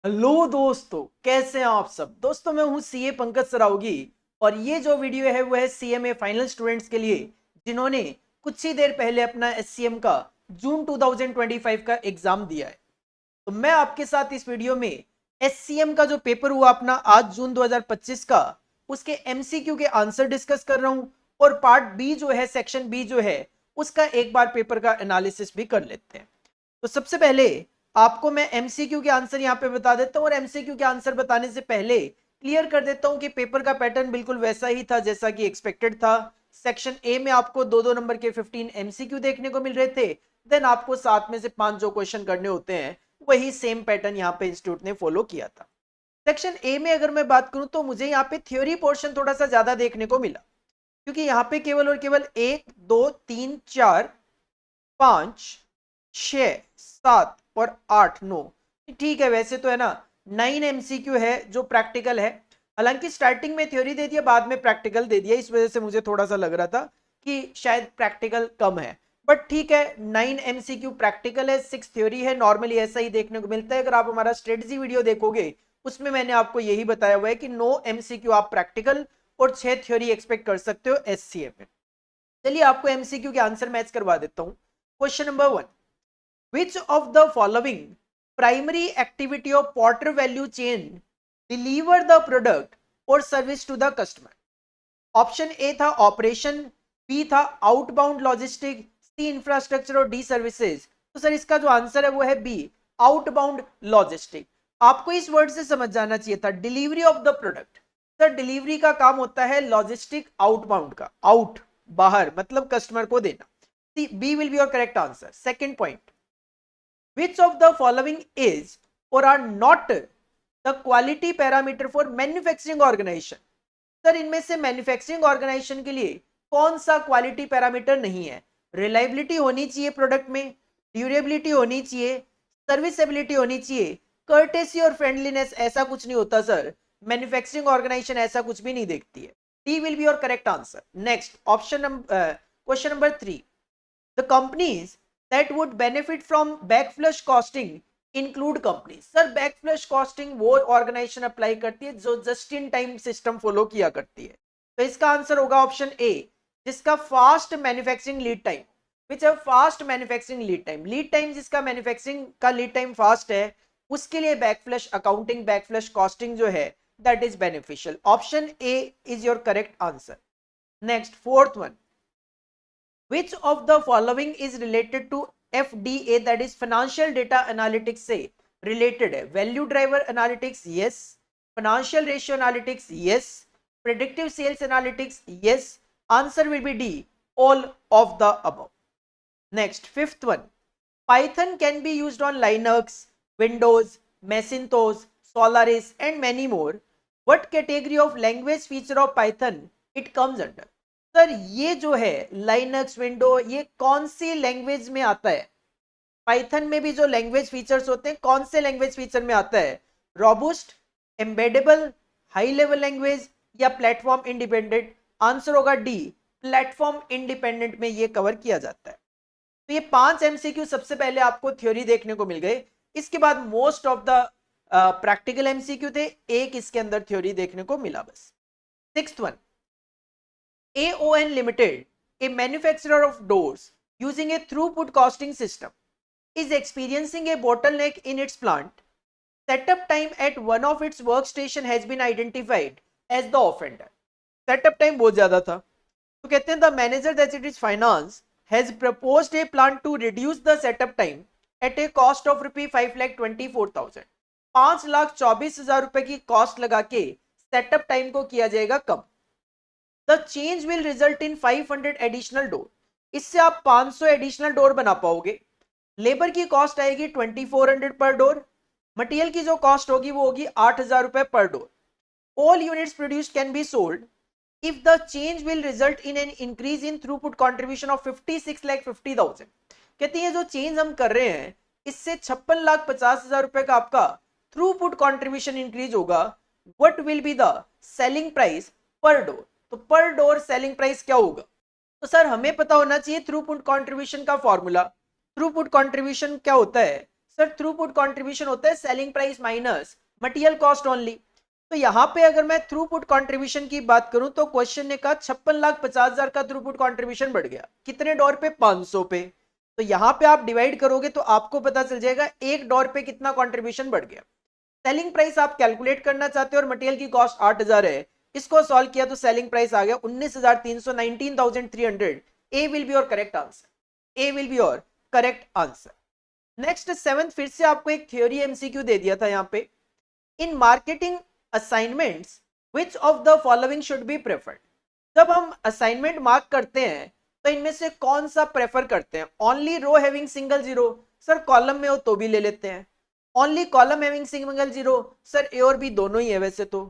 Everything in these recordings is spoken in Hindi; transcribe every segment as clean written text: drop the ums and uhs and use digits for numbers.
हेलो दोस्तों, कैसे हैं आप सब। दोस्तों मैं हूं सीए पंकज सरावगी और ये जो वीडियो है वो है सीएमए फाइनल स्टूडेंट्स के लिए जिन्होंने कुछ ही देर पहले अपना एससीएम का जून 2025 का एग्जाम दिया है। तो मैं आपके साथ इस वीडियो में एससीएम का जो पेपर हुआ अपना आज जून 2025 का, उसके एमसीक्यू के आंसर डिस्कस कर रहा हूं और पार्ट बी जो है, सेक्शन बी जो है, उसका एक बार पेपर का एनालिसिस भी कर लेते हैं। तो सबसे पहले आपको मैं एमसीक्यू के आंसर यहां पे बता देता हूं और एमसीक्यू के आंसर बताने से पहले क्लियर कर देता हूं कि पेपर का पैटर्न बिल्कुल वैसा ही था जैसा कि एक्सपेक्टेड था। सेक्शन ए में आपको दो दो नंबर के 15 एमसीक्यू देखने को मिल रहे थे। देन आपको 7 में से 5 जो क्वेश्चन करने होते हैं वही सेम पैटर्न यहाँ पे इंस्टीट्यूट ने फॉलो किया था। सेक्शन ए में अगर मैं बात करूं तो मुझे यहाँ पे थ्योरी पोर्शन थोड़ा सा ज्यादा देखने को मिला, क्योंकि यहाँ पे केवल और केवल 1 2 3 4 5 6 7 और 8 9, ठीक है वैसे तो है ना, 9 एमसीक्यू है जो प्रैक्टिकल है। हालांकि स्टार्टिंग में थ्योरी दे दिया, बाद में प्रैक्टिकल दे दिया, इस वजह से मुझे थोड़ा सा लग रहा था कि शायद प्रैक्टिकल कम है। बट ठीक है, 9 एमसीक्यू प्रैक्टिकल है, 6 थ्योरी है। नॉर्मली ऐसा ही देखने को मिलता है। अगर आप हमारा स्ट्रेटजी वीडियो देखोगे उसमें मैंने आपको यही बताया हुआ है कि 9 एमसीक्यू आप प्रैक्टिकल और 6 थ्योरी एक्सपेक्ट कर सकते हो एससीए में। चलिए आपको एमसीक्यू के आंसर मैच करवा देता हूं। Question number 1, which of the following primary activity of Porter value chain deliver the product और service to the customer. Option A था ऑपरेशन, बी था आउटबाउंड लॉजिस्टिक, सी इंफ्रास्ट्रक्चर और डी सर्विसेज। तो सर इसका जो आंसर है वो है बी, आउटबाउंड लॉजिस्टिक। आपको इस वर्ड से समझ जाना चाहिए था delivery of the product. Sir delivery का काम होता है लॉजिस्टिक आउटबाउंड का, आउट बाहर मतलब कस्टमर को देना। See B will be your correct answer. Second point, which of the following is or are not the quality parameter for manufacturing organization। Sir इनमें से मैन्युफैक्चरिंग ऑर्गेनाइजेशन के लिए कौन सा क्वालिटी पैरामीटर नहीं है। रिलायबिलिटी होनी चाहिए प्रोडक्ट में, ड्यूरेबिलिटी होनी चाहिए, सर्विसेबिलिटी होनी चाहिए, कर्टेसी और फ्रेंडलीनेस ऐसा कुछ नहीं होता सर। मैन्युफैक्चरिंग ऑर्गेनाइजेशन ऐसा कुछ भी नहीं देखती है। D will be your correct answer. Next option number, question number 3, the companies that would benefit from backflush costing include companies। Sir backflush costing वो ऑर्गेनाइजेशन अप्लाई करती है जो just in time system follow किया करती है। तो इसका आंसर होगा ऑप्शन ए, जिसका फास्ट मैन्युफैक्चरिंग लीड टाइम, विच है fast manufacturing lead time. Lead time जिसका मैन्युफैक्चरिंग का लीड टाइम फास्ट है उसके लिए बैकफ्लश अकाउंटिंग, बैकफ्लश कॉस्टिंग जो है that is beneficial. Option A is your correct answer. Next fourth one, which of the following is related to FDA, that is financial data analytics से related है। value driver analytics yes, financial ratio analytics yes, predictive sales analytics yes, answer will be D, all of the above। next fifth one, Python can be used on Linux, Windows, Macintosh, Solaris and many more। what category of language feature of Python it comes under। Sir ये जो है लाइनक्स, विंडो, ये कौन सी लैंग्वेज में आता है। पाइथन में भी जो लैंग्वेज फीचर्स होते हैं कौन से लैंग्वेज फीचर में आता है। Robust, embeddable, high level language या प्लेटफॉर्म इंडिपेंडेंट। आंसर होगा डी, प्लेटफॉर्म इंडिपेंडेंट में ये कवर किया जाता है। तो ये 5 एमसीक्यू सबसे पहले आपको थ्योरी देखने को मिल गए। इसके बाद most of the practical MCQ थे, एक इसके अंदर थ्योरी देखने को मिला बस। Sixth one, AON Limited, a manufacturer of doors using a throughput costing system, is experiencing a bottleneck in its plant. Setup time at one of its workstation has been identified as the offender। Setup time बहुत ज्यादा था, तो कहते हैं the manager that it is finance has proposed a plan to reduce the setup time at a cost of ₹5,24,000। 5,24,000 रुपए की कॉस्ट लगा के सेटअप टाइम को किया जाएगा कम। The change will result in 500 additional door. इससे आप 500 एडिशनल डोर बना पाओगे। लेबर की कॉस्ट आएगी 2400 पर डोर। मटेरियल की जो कॉस्ट होगी वो होगी 8,000 रुपए पर door. All units produced can be sold if the change will result in an increase in throughput contribution of 56,50,000। कहते हैं जो चेंज हम कर रहे हैं इससे 56,50,000 रुपए का आपका थ्रूपुट कंट्रीब्यूशन इंक्रीज होगा। What will be the selling price पर डोर। तो पर डोर सेलिंग प्राइस क्या होगा। तो सर हमें पता होना चाहिए थ्रूपुट कंट्रीब्यूशन का फॉर्मूला। थ्रूपुट कंट्रीब्यूशन क्या होता है, सर थ्रूपुट कंट्रीब्यूशन होता है selling price minus material cost only. तो यहाँ पे अगर मैं थ्रूपुट कंट्रीब्यूशन की बात करूं तो क्वेश्चन ने कहा 56,50,000 का थ्रूपुट कंट्रीब्यूशन बढ़ गया, कितने डॉलर पे? 500 पे। तो यहाँ पे आप डिवाइड करोगे तो आपको पता चल जाएगा एक डॉलर पे कितना कंट्रीब्यूशन बढ़ गया। सेलिंग प्राइस आप कैलकुलेट करना चाहते हो और मटेरियल की कॉस्ट 8,000 है, इसको सॉल्व किया तो सेलिंग प्राइस आ गया 19,300, 19,300। A will be your correct answer, A will be your correct answer. Next 7th, फिर से आपको एक थ्योरी एमसीक्यू दे दिया था यहाँ पे। In marketing assignments which of the following should be preferred. जब हम असाइनमेंट मार्क करते हैं तो इनमें से कौन सा प्रेफर करते हैं? Only row having single zero, sir column में हो तो भी ले लेते हैं। Only column having single zero, sir A और बी दोनों ही है वैसे तो।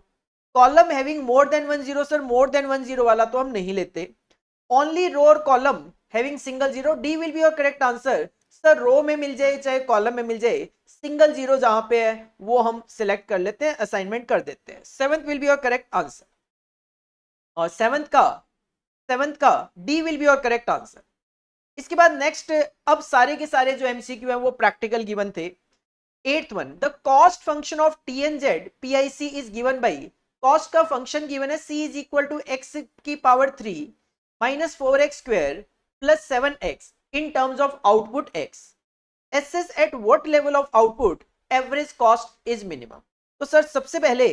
Column having more than 1 zero, sir more than 1 zero वाला तो हम नहीं लेते। ओनली रो और column having single zero, D will be your correct answer. Sir row में मिल जाए चाहे कॉलम में मिल जाए, सिंगल जीरो जहां पे है वो हम सिलेक्ट कर लेते हैं, असाइनमेंट कर देते हैं। 7th will be your correct answer. और 7th का D will be your correct answer. इसके बाद नेक्स्ट, अब सारे के सारे जो एमसीक्यू हैं वो प्रैक्टिकल गिवन थे। 8th one, the cost function of TNZ PIC is given by, cost का फंक्शन गिवन है c is equal to x की power 3 minus 4x square plus 7x in terms of output x। Assess at what level of output average cost is minimum. तो सर सबसे पहले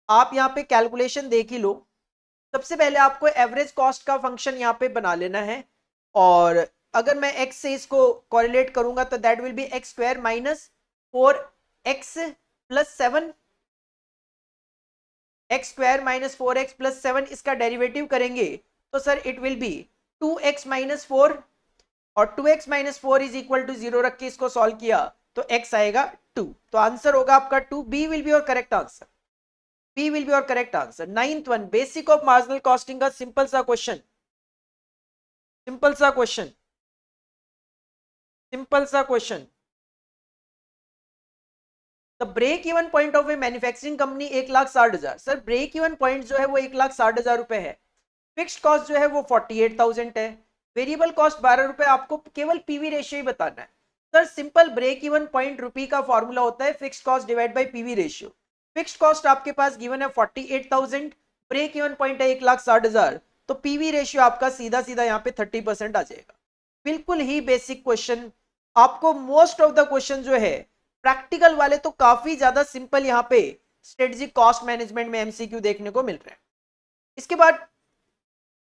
आप यहाँ पे कैलकुलेशन देख ही लो। सबसे पहले आपको एवरेज कॉस्ट का फंक्शन यहाँ पे बना लेना है, और अगर मैं x से इसको कोरिलेट करूंगा तो that will be x square minus 4x plus 7, x square minus 4x plus 7, इसका डेरिवेटिव करेंगे तो sir it will be 2x minus 4, और 2x minus 4 is equal to 0 रख के इसको सॉल्व किया तो x आएगा 2। तो आंसर होगा आपका 2। B will be your correct answer, B will be your correct answer. 9th one, basic of marginal costing का सिंपल सा क्वेश्चन, सिंपल सा क्वेश्चन, सिंपल सा question. The break even point of a manufacturing company 1,60,000। Sir break even point जो है वो 1,60,000 रुपए है। फिक्स्ड कॉस्ट जो है वो 48,000 है। वेरिएबल कॉस्ट 12 रुपए। आपको केवल पीवी रेशियो ही बताना है। Sir simple break even point rupee का फॉर्मूला होता है fixed cost divide by PV ratio. Fixed cost आपके पास गिवन है 48,000, ब्रेक इवन पॉइंट है 1,60,000, तो पीवी रेशियो आपका सीधा सीधा यहाँ पे 30% आ जाएगा। बिल्कुल ही बेसिक क्वेश्चन। आपको मोस्ट ऑफ द क्वेश्चन जो है प्रैक्टिकल वाले तो काफी ज्यादा सिंपल यहाँ पे स्ट्रेटेजिक कॉस्ट मैनेजमेंट में एमसीक्यू देखने को मिल रहा है। इसके बाद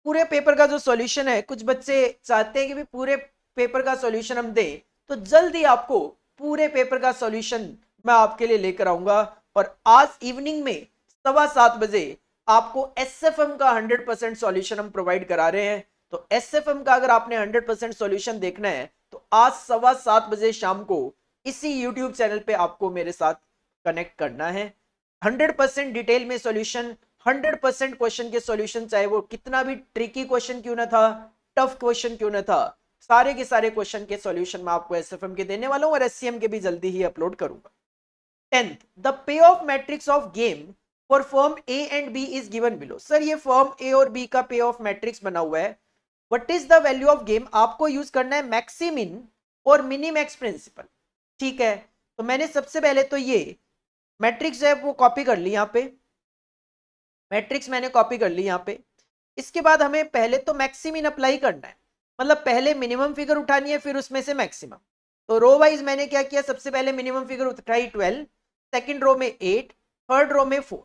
पूरे पेपर का जो सॉल्यूशन है, कुछ बच्चे चाहते हैं कि भी पूरे पेपर का सॉल्यूशन हम दें, तो जल्दी आपको पूरे पेपर का सॉल्यूशन मैं आपके लिए लेकर आऊंगा। और आज इवनिंग में 7:15 बजे आपको एसएफएम का 100% सॉल्यूशन हम प्रोवाइड करा रहे हैं। तो एसएफएम का अगर आपने 100% सॉल्यूशन देखना है तो आज 7:15 बजे शाम को इसी यूट्यूब चैनल पे आपको मेरे साथ कनेक्ट करना है। 100% डिटेल में सॉल्यूशन, 100% क्वेश्चन के सॉल्यूशन, चाहे वो कितना भी ट्रिकी क्वेश्चन क्यों ना था, टफ क्वेश्चन क्यों ना था, सारे के सारे क्वेश्चन के सॉल्यूशन मैं आपको एसएफएम के देने वाला हूं और एससीएम के भी जल्दी ही अपलोड करूंगा। 10th, the pay off matrix of game for firm A and B is given below. Sir ये फर्म ए और बी का पे ऑफ मैट्रिक्स बना हुआ है। What is the value of game? आपको यूज करना है मैक्सिमिन और मिनिमैक्स प्रिंसिपल। ठीक है, तो मैंने सबसे पहले तो ये मैट्रिक्स है वो कॉपी कर ली, यहाँ पे मैट्रिक्स मैंने कॉपी कर ली यहाँ पे। इसके बाद हमें पहले तो मैक्सिमिन अप्लाई करना है, मतलब पहले मिनिमम फिगर उठानी है फिर उसमें से मैक्सिमम। तो रो वाइज मैंने क्या किया, सबसे पहले मिनिमम फिगर उठाई 12, सेकंड रो में 8, थर्ड रो में 4,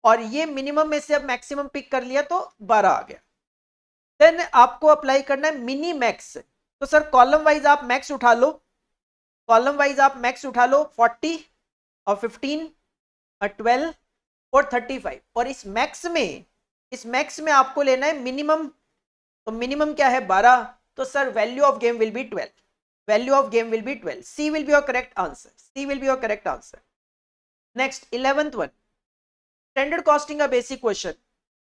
और ये मिनिमम में से अब मैक्सिमम पिक कर लिया तो 12 आ गया। देन आपको अप्लाई करना है मिनी मैक्स। तो सर कॉलम वाइज आप मैक्स उठा लो, कॉलम वाइज आप मैक्स उठा लो 40 और 15 और 12 और 35, और इस मैक्स में आपको लेना है मिनिमम। तो मिनिमम क्या है 12, तो sir value of game will be 12, value of game will be 12। C will be your correct answer, C will be your correct answer. Next 11th one, standard costing का basic question.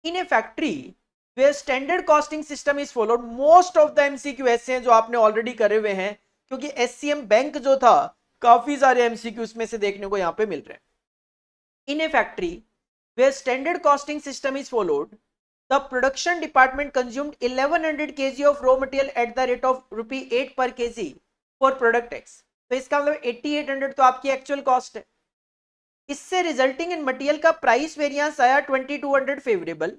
In a factory where standard costing system is followed. Most of the MCQ ऐसे हैं जो आपने ऑलरेडी करे हुए हैं, क्योंकि एससीएम बैंक जो था काफी सारे एमसीक्यू इसमें से देखने को यहाँ पे मिल रहे हैं। In a factory where standard costing system is followed, the production department consumed 1100 kg of raw material at the rate of ₹8 per kg for product X. तो इसका मतलब 8800 तो आपकी एक्चुअल कॉस्ट है। इससे रिजल्टिंग इन मटेरियल का प्राइस वेरिएंस आया 2200 फेवरेबल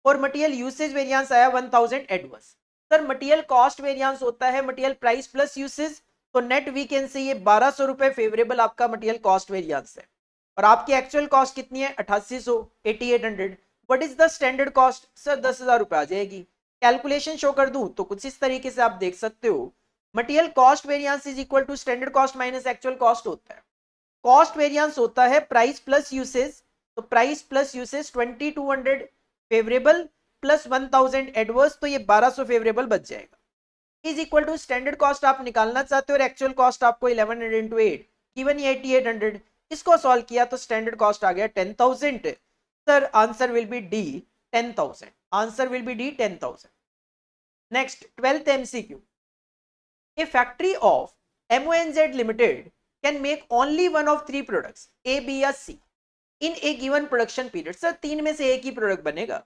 और मटेरियल यूसेज वेरिएंस आया 1000 adverse. Sir material cost variance होता है मटेरियल प्राइस प्लस यूसेज, तो नेट वी कैन से ये 1200 रुपए फेवरेबल आपका मटेरियल कॉस्ट वेरिएंस है। और आपकी एक्चुअल कॉस्ट कितनी है 8800, 8800। What is the standard cost? Sir 10,000 रुपए आ जाएगी। कैलकुलेशन शो कर दूं तो कुछ इस तरीके से आप देख सकते हो, material cost variance is equal to standard cost minus actual cost होता है। कॉस्ट वेरिएंस होता है प्राइस प्लस यूसेज, तो price plus usage 2200 favourable plus 1000 adverse, तो ये 1200 फेवरेबल बच जाएगा। Is equal to standard cost आप निकालना चाहते हो और एक्चुअल कॉस्ट आपको 1100 इंटू 8 गिवन ये 8800। इसको सॉल्व किया तो स्टैंडर्ड कॉस्ट आ गया 10,000। Sir answer will B D 10,000। Answer will B D 10,000। Next 12th MCQ। A factory of MONZ Limited can make only one of three products A, B या C in a given production period। Sir तीन में से एक ही प्रोडक्ट बनेगा।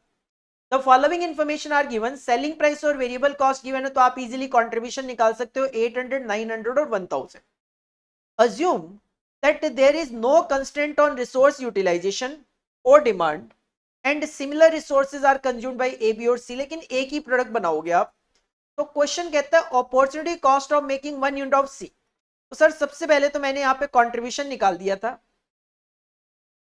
The following information are given, selling price और variable cost given है तो आप easily contribution निकाल सकते हो 800, 900 और 1000। Assume that there is no constraint on resource utilization or demand and similar resources are consumed by A, B और C, लेकिन एक ही प्रोडक्ट बनाओगे आप। तो क्वेश्चन कहता है opportunity cost of making one unit of C. तो सर सबसे पहले तो मैंने यहाँ पे कंट्रीब्यूशन निकाल दिया था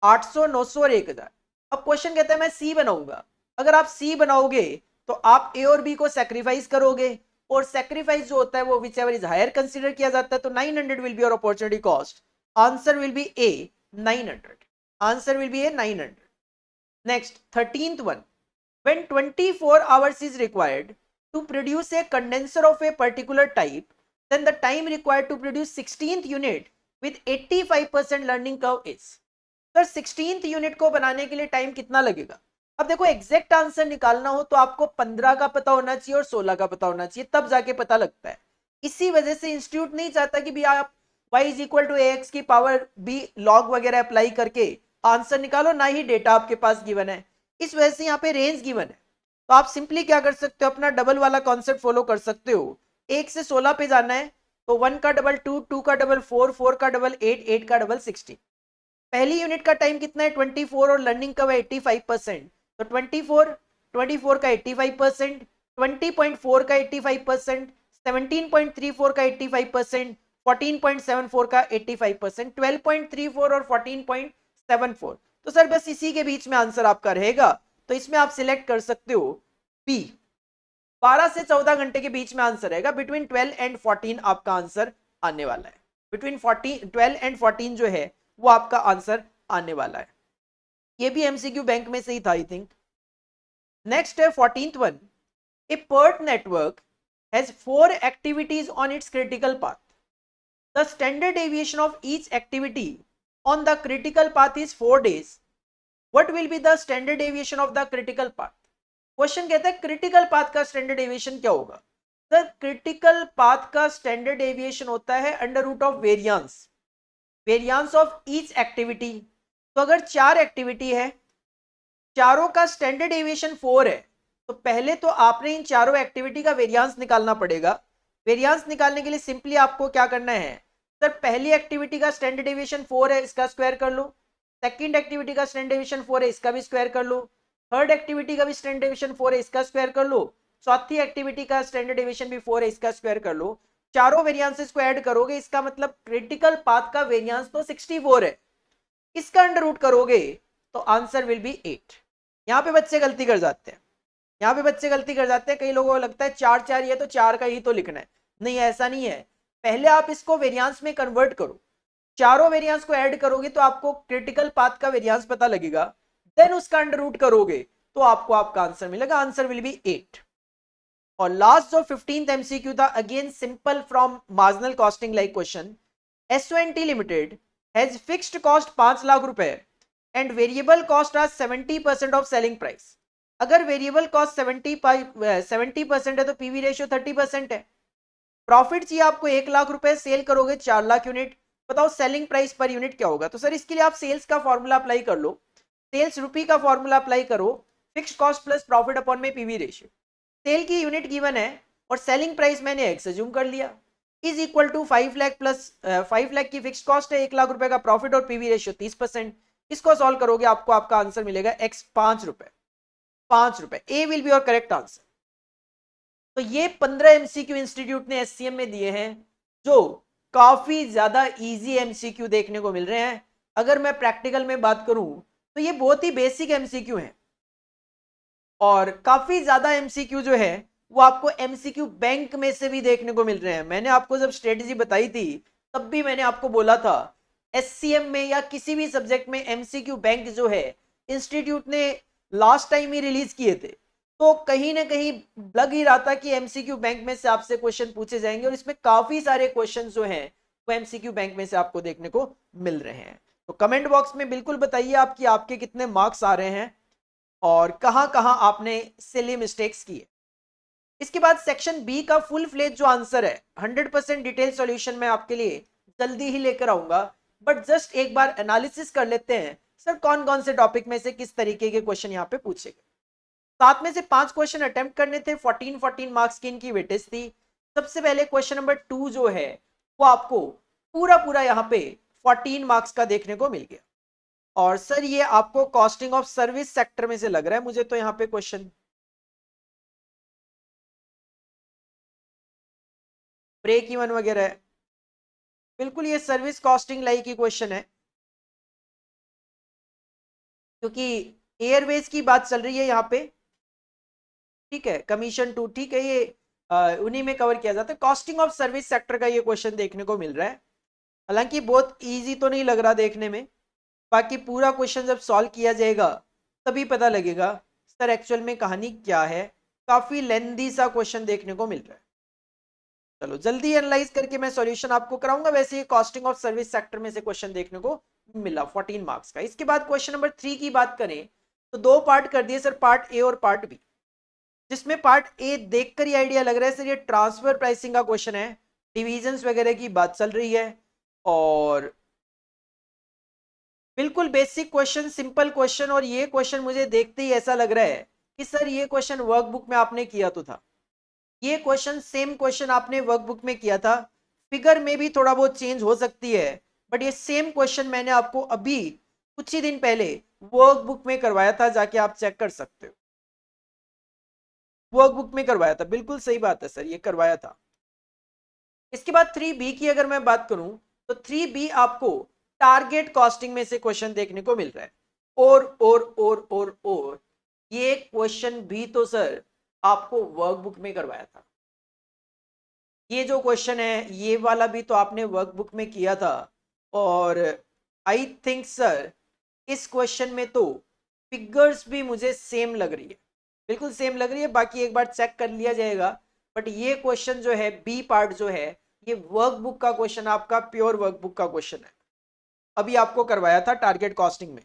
800, 900 और 1000। अब क्वेश्चन कहता है मैं सी बनाऊंगा। अगर आप सी बनाओगे तो आप ए और बी को सैक्रिफाइस करोगे और सैक्रिफाइस जो होता है वो whichever is higher consider किया जाता है, तो 900 will be your opportunity cost. Answer will be a 900। Answer will be a 900। Next 13th one, when 24 hours is required to produce a condenser of a particular type, then the time required to produce 16th unit with 85% learning curve is। Sir 16th unit को बनाने के लिए टाइम कितना लगेगा? अब देखो एग्जैक्ट आंसर निकालना हो तो आपको 15 का पता होना चाहिए और 16 का पता होना चाहिए, तब जाके पता लगता है। इसी वजह से इंस्टीट्यूट नहीं चाहता कि भी आप y is equal to ax की पावर b लॉग वगैरह अप्लाई करके आंसर निकालो, ना ही डेटा आपके पास गिवन है। इस वजह से यहाँ पे रेंज गिवन है, तो आप सिंपली क्या कर सकते हो, अपना डबल वाला कॉन्सेप्ट फॉलो कर सकते हो। 1 से 16 पे जाना है तो 1 का डबल 2, 2 का डबल 4, 4 का डबल 8, 8 का डबल 16। पहली यूनिट का टाइम कितना है 24 और लर्निंग का 85%, तो 24 का 85%, 20.4 का 85%, 17.34 का 85%, 14.74 का 85%, 12.34 और 14.74। तो सर बस इसी के बीच में आंसर आपका रहेगा, तो इसमें आप सिलेक्ट कर सकते हो बी। 12 से 14 घंटे के बीच में आंसर रहेगा। बिटवीन 12 एंड 14 आपका आंसर आने वाला है। बिटवीन 12 एंड 14 जो है वो आपका आंसर आने वाला है। ये भी एमसीक्यू बैंक में से ही था आई थिंक। नेक्स्ट है 14th one. A PERT network has 4 activities on its critical path. The standard deviation of each activity on the critical path is 4 days। What will be the standard deviation of the critical path? Question कहता है क्रिटिकल पाथ का स्टैंडर्ड डेविएशन क्या होगा? सर क्रिटिकल पाथ का स्टैंडर्ड डेविएशन होता है under root of variance, variance of each activity. तो अगर 4 एक्टिविटी है, चारों का स्टैंडर्ड डेविएशन 4 है, तो पहले तो आपने इन चारों एक्टिविटी का वेरिएंस निकालना पड़ेगा। वेरिएंस निकालने के लिए सिंपली आपको क्या करना है, सर पहली एक्टिविटी का स्टैंडर्ड डेविएशन 4 है, इसका स्क्वायर कर लो। सेकंड एक्टिविटी का स्टैंडर्ड डेविएशन 4 है, इसका भी स्क्वायर कर लो। थर्ड एक्टिविटी का भी स्टैंडर्ड डेविएशन 4 है, इसका स्क्वायर कर लो। चौथी एक्टिविटी का स्टैंडर्ड डेविएशन भी 4 है, इसका स्क्वायर कर लो। चारों वेरिएंसेस को ऐड करोगे, इसका मतलब क्रिटिकल पाथ का वेरिएंस तो 64 है। इसका अंडर रूट करोगे तो आंसर विल बी 8। यहाँ पे बच्चे गलती कर जाते हैं, यहाँ पे बच्चे गलती कर जाते हैं। कई लोगों को लगता है 4 4 ये तो 4 का ही तो लिखना है। नहीं, ऐसा नहीं है। पहले आप इसको वेरिएंस में कन्वर्ट करो, चारों वेरिएंस को ऐड करोगे तो आपको क्रिटिकल पाथ का वेरिएंस पता लगेगा, देन उसका अंडर रूट करोगे तो आपको आपका आंसर मिलेगा। Answer will B 8। और लास्ट जो 15th MCQ था, again simple from marginal costing like question. S&T limited has fixed cost 5 lakh रुपए एंड वेरिएबल कॉस्ट आज 70% ऑफ सेलिंग प्राइस। अगर वेरिएबल कॉस्ट 70% है तो पीवी रेशियो 30% है। प्रॉफिट चाहिए आपको 1 लाख रुपए, सेल करोगे 4 लाख यूनिट। बताओ सेलिंग प्राइस पर यूनिट क्या होगा? तो सर इसके लिए आप सेल्स का फॉर्मूला अप्लाई कर लो, सेल्स रुपी का फॉर्मूला अप्लाई करो, fixed cost plus profit upon में पीवी रेशियो। सेल की यूनिट गिवन है और सेलिंग प्राइस मैंने एक्स अज्यूम कर लिया। Is equal to 5 lakh plus 5 lakh की फिक्स कॉस्ट है, 1 लाख रुपए का प्रॉफिट और पीवी रेशियो 30%। इसको सॉल्व करोगे आपको आपका आंसर मिलेगा एक्स 5 रुपए, 5 रुपए। A will be your correct answer. तो ये 15 एमसीक्यू इंस्टीट्यूट ने एससीएम में दिए हैं, जो काफी ज्यादा इजी एमसीक्यू देखने को मिल रहे हैं। अगर मैं प्रैक्टिकल में बात करूं तो ये बहुत ही बेसिक एमसीक्यू हैं, और काफी ज्यादा एमसीक्यू जो है वो आपको एमसीक्यू बैंक में से भी देखने को मिल रहे हैं। मैंने आपको जब स्ट्रेटेजी बताई थी तब भी मैंने आपको बोला था एससीएम में या किसी भी सब्जेक्ट में एमसीक्यू बैंक जो है इंस्टीट्यूट ने लास्ट टाइम ही रिलीज किए थे, तो कहीं ना कहीं लग ही रहा था कि एमसीक्यू बैंक में से आपसे क्वेश्चन पूछे जाएंगे, और इसमें काफी सारे क्वेश्चन जो हैं वो एमसीक्यू बैंक में से आपको देखने को मिल रहे हैं। तो कमेंट बॉक्स में बिल्कुल बताइए आपकी आपके कितने मार्क्स आ रहे हैं और कहां कहां आपने सिली मिस्टेक्स किए। इसके बाद सेक्शन बी का फुल फ्लेज जो आंसर है 100% डिटेल सॉल्यूशन मैं आपके लिए जल्दी ही लेकर आऊंगा, बट जस्ट एक बार एनालिसिस कर लेते हैं सर कौन कौन से टॉपिक में से किस तरीके के क्वेश्चन यहाँ पे पूछे गए। 7 में से 5 क्वेश्चन अटेम्प्ट करने थे, 14 मार्क्स की इनकी वेटेज थी। सबसे पहले क्वेश्चन नंबर 2 जो है वो आपको पूरा पूरा यहाँ पे 14 मार्क्स का देखने को मिल गया। और सर ये आपको कॉस्टिंग ऑफ सर्विस सेक्टर में से लग रहा है मुझे तो यहाँ पे क्वेश्चन, ब्रेक इवन वगैरह है। बिल्कुल ये service costing like he question है, क्योंकि एयरवेज की बात चल रही है यहाँ पे। ठीक है, कमीशन टू, ठीक है, ये उन्हीं में कवर किया जाता है। कॉस्टिंग ऑफ सर्विस सेक्टर का ये क्वेश्चन देखने को मिल रहा है, हालांकि बहुत इजी तो नहीं लग रहा देखने में। बाकी पूरा क्वेश्चन जब सॉल्व किया जाएगा तभी पता लगेगा सर एक्चुअल में कहानी क्या है। काफी लेंदी सा क्वेश्चन देखने को मिल रहा है। चलो जल्दी एनालाइज करके मैं सॉल्यूशन आपको कराऊंगा। वैसे ये कॉस्टिंग ऑफ सर्विस सेक्टर में से क्वेश्चन देखने को मिला 14 मार्क्स का। इसके बाद क्वेश्चन नंबर 3 की बात करें तो 2 पार्ट कर दिए सर, पार्ट ए और पार्ट बी, जिसमें पार्ट ए देखकर ही आइडिया लग रहा है सर ये ट्रांसफर प्राइसिंग का क्वेश्चन है, डिविजन्स वगैरह की बात चल रही है, और बिल्कुल बेसिक क्वेश्चन, सिंपल क्वेश्चन। और ये क्वेश्चन मुझे देखते ही ऐसा लग रहा है कि सर ये क्वेश्चन वर्कबुक में आपने किया तो था, ये क्वेश्चन सेम क्वेश्चन आपने वर्कबुक में किया था, फिगर में भी थोड़ा बहुत चेंज हो सकती है, बट ये सेम क्वेश्चन मैंने आपको अभी कुछ ही दिन पहले वर्कबुक में करवाया था, जाके आप चेक कर सकते हो। वर्कबुक में करवाया था, बिल्कुल सही बात है सर, ये करवाया था। इसके बाद 3B की अगर मैं बात करूं तो 3B आपको टारगेट कॉस्टिंग में से क्वेश्चन देखने को मिल रहा है। और ये क्वेश्चन भी तो सर आपको वर्कबुक में करवाया था। ये जो क्वेश्चन है ये वाला भी तो आपने वर्कबुक में किया था, और आई थिंक सर इस क्वेश्चन में तो फिगर्स भी मुझे सेम लग रही है, बिल्कुल सेम लग रही है। बाकी एक बार चेक कर लिया जाएगा, बट ये क्वेश्चन जो है बी पार्ट जो है ये वर्कबुक का क्वेश्चन, आपका प्योर वर्कबुक का क्वेश्चन है, अभी आपको करवाया था टारगेट कॉस्टिंग में।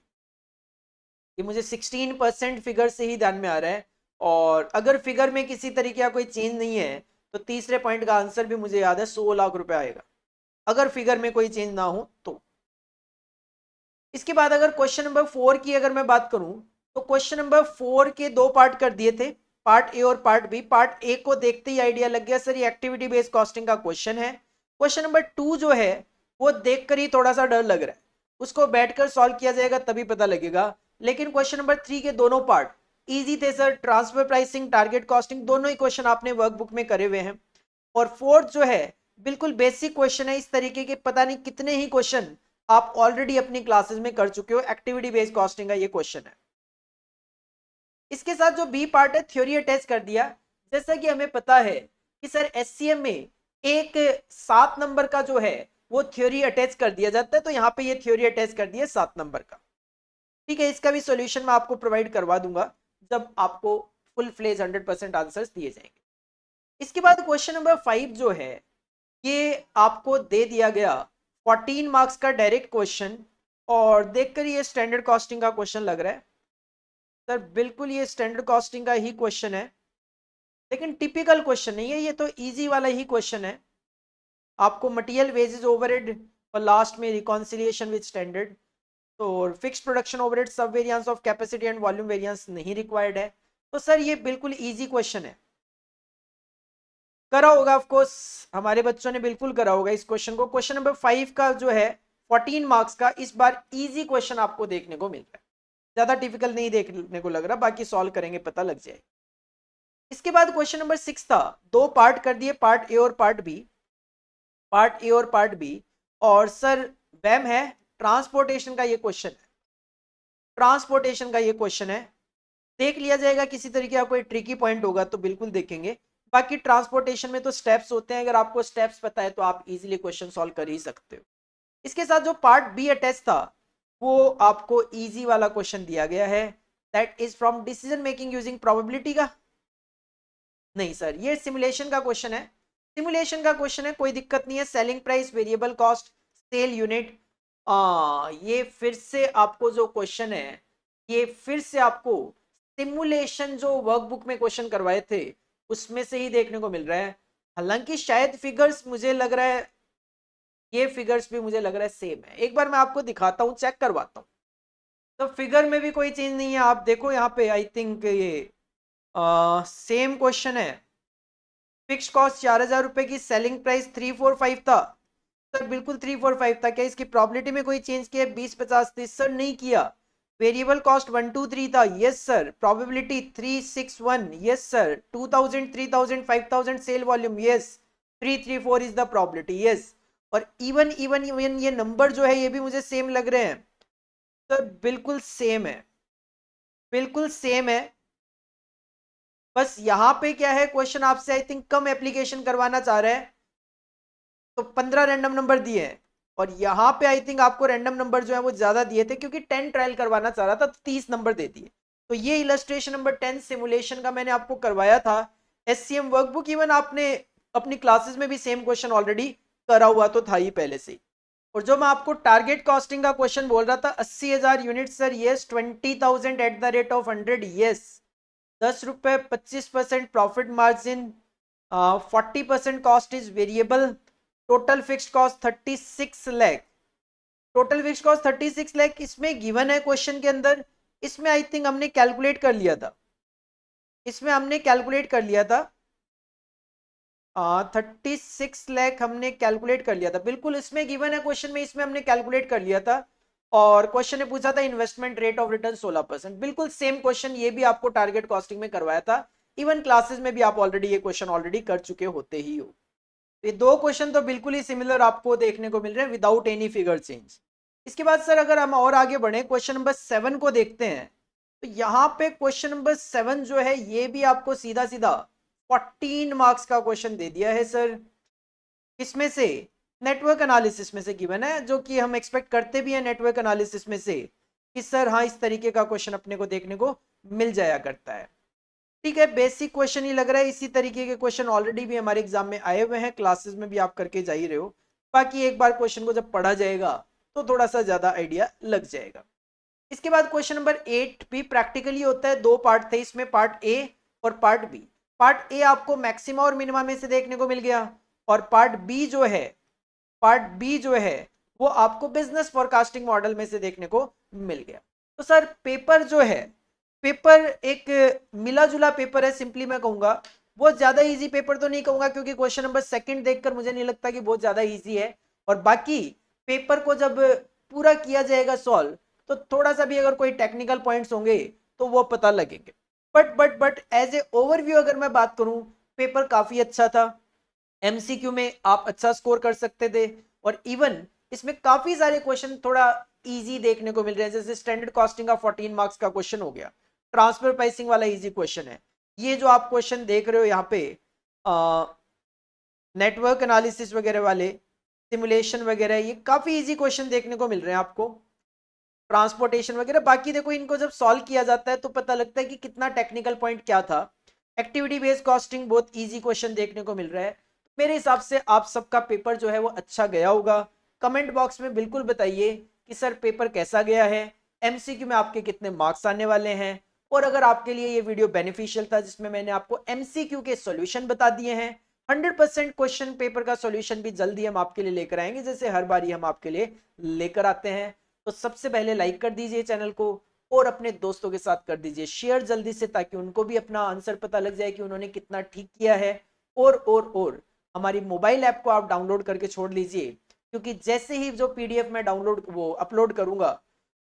ये मुझे 16% फिगर से ही ध्यान में आ रहा है, और अगर फिगर में किसी तरीके का कोई चेंज नहीं है तो तीसरे पॉइंट का आंसर भी मुझे याद है 100 लाख रुपए आएगा, अगर फिगर में कोई चेंज ना हो तो। इसके बाद अगर क्वेश्चन नंबर 4 की अगर मैं बात करूं तो क्वेश्चन नंबर 4 के 2 पार्ट कर दिए थे, पार्ट ए और पार्ट बी। पार्ट ए को देखते ही आइडिया लग गया सर ये एक्टिविटी बेस्ड कॉस्टिंग का क्वेश्चन है। क्वेश्चन नंबर 2 जो है वो देखकर ही थोड़ा सा डर लग रहा है, उसको बैठकर सॉल्व किया जाएगा तभी पता लगेगा। लेकिन क्वेश्चन नंबर 3 के दोनों पार्ट इजी थे sir, transfer pricing, target costing, दोनों ही क्वेश्चन आपने वर्कबुक में करे हुए हैं। और फोर्थ जो है बिल्कुल बेसिक क्वेश्चन है, इस तरीके के पता नहीं कितने ही क्वेश्चन आप ऑलरेडी अपनी क्लासेस में कर चुके हो, एक्टिविटी बेस्ड कॉस्टिंग का ये क्वेश्चन है। इसके साथ जो बी पार्ट है थ्योरी अटैच कर दिया। जैसा कि हमें पता है कि सर एससीएम में एक 7 नंबर का जो है वो थ्योरी अटैच कर दिया जाता है, तो यहाँ पे ये थ्योरी अटैच कर दिया 7 नंबर का। ठीक है, इसका भी सॉल्यूशन मैं आपको प्रोवाइड करवा दूंगा जब आपको फुल फ्लेज 100% आंसर्स दिए जाएंगे। इसके बाद क्वेश्चन नंबर 5 जो है ये आपको दे दिया गया 14 मार्क्स का डायरेक्ट क्वेश्चन, और देखकर ये स्टैंडर्ड कॉस्टिंग का क्वेश्चन लग रहा है सर। बिल्कुल ये स्टैंडर्ड कॉस्टिंग का ही क्वेश्चन है, लेकिन टिपिकल क्वेश्चन नहीं है, ये तो इजी वाला ही क्वेश्चन है। आपको मटेरियल वेजेस ओवरहेड और लास्ट में रिकॉन्सिलिएशन विद स्टैंडर्ड, तो फिक्स्ड प्रोडक्शन ओवरहेड, सब variance of capacity and volume variance नहीं रिक्वायर्ड है। तो सर ये बिल्कुल इजी क्वेश्चन है। करा होगा ऑफ कोर्स, हमारे बच्चों ने बिल्कुल करा होगा इस क्वेश्चन को। क्वेश्चन नंबर 5 का जो है 14 मार्क्स का, इस बार इजी क्वेश्चन आपको देखने को मिल रहा है, ज्यादा डिफिकल्ट नहीं देखने को लग रहा, बाकी सॉल्व करेंगे पता लग जाएगा। इसके बाद क्वेश्चन नंबर 6 था, दो पार्ट कर दिए, पार्ट ए और पार्ट बी, पार्ट ए और पार्ट बी। और सर वैम है, ट्रांसपोर्टेशन का ये क्वेश्चन है, ट्रांसपोर्टेशन का ये क्वेश्चन है, देख लिया जाएगा किसी तरीके का कोई ट्रिकी पॉइंट होगा तो बिल्कुल देखेंगे। बाकी ट्रांसपोर्टेशन में तो स्टेप्स होते हैं, अगर आपको स्टेप्स पता है तो आप इजीली क्वेश्चन सॉल्व कर ही सकते हो। इसके साथ जो पार्ट बी अटैच था वो आपको इजी वाला क्वेश्चन दिया गया है, that is from decision making using probability का। नहीं सर, ये सिमुलेशन का क्वेश्चन है, सिमुलेशन का क्वेश्चन है, कोई दिक्कत नहीं है। Selling price, variable cost, sale unit, ये फिर से आपको जो क्वेश्चन है, ये फिर से आपको सिमुलेशन जो वर्कबुक में क्वेश्चन करवाए थे उसमें से ही देखने को मिल रहा है। हालांकि शायद फिगर्स मुझे लग रहा है, ये फिगर्स भी मुझे लग रहा है सेम है, एक बार मैं आपको दिखाता हूँ, चेक करवाता हूँ। तो फिगर में भी कोई चेंज नहीं है, आप देखो यहाँ पे, आई थिंक ये सेम क्वेश्चन है। फिक्स कॉस्ट 4,000 रुपए की, सेलिंग प्राइस 345 था सर, बिल्कुल 345 था। क्या इसकी प्रॉबिलिटी में कोई चेंज किया? 20, 50, 30 सर नहीं किया। वेरिएबल कॉस्ट 123 था, yes sir. Probability 361, yes sir. 2000, 3000, 5000 sale volume, yes. 334 is the probability, yes. और इवन इवन इवन ये नंबर जो है ये भी मुझे सेम लग रहे हैं सर, बिल्कुल सेम है, बिल्कुल सेम है। बस यहाँ पे क्या है, क्वेश्चन आपसे आई थिंक कम एप्लीकेशन करवाना चाह रहे हैं, तो 15 रैंडम नंबर दिए हैं। और यहाँ पे आई थिंक आपको रैंडम नंबर जो है वो ज्यादा दिए थे, क्योंकि 10 ट्रायल करवाना चाह रहा था, तो 30 नंबर दे दिए। तो ये इलस्ट्रेशन नंबर 10 सिमुलेशन का मैंने आपको करवाया था। एससीएम वर्कबुक, इवन आपने अपनी क्लासेस में भी सेम क्वेश्चन ऑलरेडी करा हुआ तो था ही पहले से। और जो मैं आपको टारगेट कॉस्टिंग का क्वेश्चन बोल रहा था, 80,000 unit sir, yes. 20,000 eight the rate of 100, yes. 10 रुपए, 25% profit margin, 40% cost is variable, total fixed cost 36 lakh, total fixed cost 36 lakh. इसमें गिवन है क्वेश्चन के अंदर, इसमें आई थिंक हमने कैलकुलेट कर लिया था, इसमें हमने कैलकुलेट कर लिया था, 36 लाख हमने कैलकुलेट कर लिया था, बिल्कुल इसमें गिवन है क्वेश्चन में, इसमें हमने कैलकुलेट कर लिया था। और क्वेश्चन ने पूछा था इन्वेस्टमेंट रेट ऑफ रिटर्न 16%, बिल्कुल सेम क्वेश्चन ये भी आपको टारगेट कॉस्टिंग में करवाया था। इवन क्लासेस में भी आप ऑलरेडी ये क्वेश्चन ऑलरेडी कर चुके होते ही हो। ये दो क्वेश्चन तो बिल्कुल ही सिमिलर आपको देखने को मिल रहे हैं विदाउट एनी फिगर चेंज। इसके बाद सर अगर हम और आगे बढ़े, क्वेश्चन नंबर 7 को देखते हैं, तो यहाँ पे क्वेश्चन नंबर 7 जो है ये भी आपको सीधा सीधा 14 मार्क्स का क्वेश्चन दे दिया है सर। इसमें से नेटवर्क एनालिसिस में से गिवन है, जो कि हम एक्सपेक्ट करते भी हैं नेटवर्क एनालिसिस में से कि सर हाँ इस तरीके का क्वेश्चन अपने को देखने को मिल जाया करता है। ठीक है, बेसिक क्वेश्चन ही लग रहा है, इसी तरीके के क्वेश्चन ऑलरेडी भी हमारे एग्जाम में आए हुए हैं, क्लासेस में भी आप करके जा ही रहे हो। बाकी एक बार क्वेश्चन को जब पढ़ा जाएगा तो थोड़ा सा ज्यादा आइडिया लग जाएगा। इसके बाद क्वेश्चन नंबर 8 भी प्रैक्टिकली होता है, दो पार्ट थे इसमें, पार्ट ए और पार्ट बी। पार्ट ए आपको मैक्सिमा और मिनिमा में से देखने को मिल गया, और पार्ट बी जो है, पार्ट बी जो है वो आपको बिजनेस फोरकास्टिंग मॉडल में से देखने को मिल गया। तो सर पेपर जो है, पेपर एक मिला जुला पेपर है, सिंपली मैं कहूंगा। बहुत ज्यादा इजी पेपर तो नहीं कहूंगा, क्योंकि क्वेश्चन नंबर 2 देखकर मुझे नहीं लगता कि बहुत ज्यादा इजी है। और बाकी पेपर को जब पूरा किया जाएगा सॉल्व, तो थोड़ा सा भी अगर कोई टेक्निकल पॉइंट्स होंगे तो वो पता लगेंगे। बट एज ए ओवरव्यू अगर मैं बात करूं, पेपर काफी अच्छा था। एमसीक्यू में आप अच्छा स्कोर कर सकते थे, और इवन इसमें काफी सारे क्वेश्चन थोड़ा इजी देखने को मिल रहे हैं, जैसे स्टैंडर्ड कॉस्टिंग का 14 मार्क्स का क्वेश्चन हो गया, ट्रांसफर प्राइसिंग वाला इजी क्वेश्चन है। ये जो आप क्वेश्चन देख रहे हो यहाँ पे, नेटवर्क एनालिसिस वगैरह वाले, सिमुलेशन वगैरह, ये काफी इजी क्वेश्चन देखने को मिल रहे हैं आपको, ट्रांसपोर्टेशन वगैरह। बाकी देखो इनको जब सॉल्व किया जाता है तो पता लगता है कि कितना टेक्निकल पॉइंट क्या था। एक्टिविटी बेस्ड कॉस्टिंग बहुत इजी क्वेश्चन देखने को मिल रहा है। मेरे हिसाब से आप सबका पेपर जो है वो अच्छा गया होगा। कमेंट बॉक्स में बिल्कुल बताइए कि सर पेपर कैसा गया है, एमसीक्यू में आपके कितने मार्क्स आने वाले हैं। और अगर आपके लिए ये वीडियो बेनिफिशियल था, जिसमें मैंने आपको एमसीक्यू के सॉल्यूशन बता दिए हैं, 100% क्वेश्चन पेपर का सॉल्यूशन भी जल्दी हम आपके लिए लेकर आएंगे, जैसे हर बार हम आपके लिए लेकर आते हैं। तो सबसे पहले लाइक कर दीजिए चैनल को, और अपने दोस्तों के साथ कर दीजिए शेयर जल्दी से, ताकि उनको भी अपना आंसर पता लग जाए कि उन्होंने कितना ठीक किया है। और हमारी मोबाइल ऐप को आप डाउनलोड करके छोड़ लीजिए, क्योंकि जैसे ही जो पीडीएफ में डाउनलोड वो अपलोड करूंगा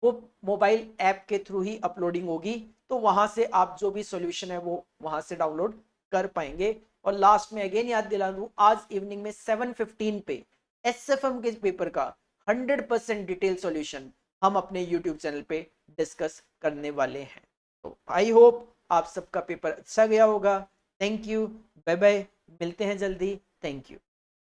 वो मोबाइल ऐप के थ्रू ही अपलोडिंग होगी, तो वहां से आप जो भी सॉल्यूशन है वो वहां से डाउनलोड कर पाएंगे। और लास्ट में अगेन याद दिला दूं, आज इवनिंग में 7:15 पे एसएफएम के पेपर का 100% डिटेल सॉल्यूशन हम अपने यूट्यूब चैनल पे डिस्कस करने वाले हैं। तो आई होप आप सबका पेपर अच्छा गया होगा। थैंक यू, बाय बाय, मिलते हैं जल्दी। Thank you.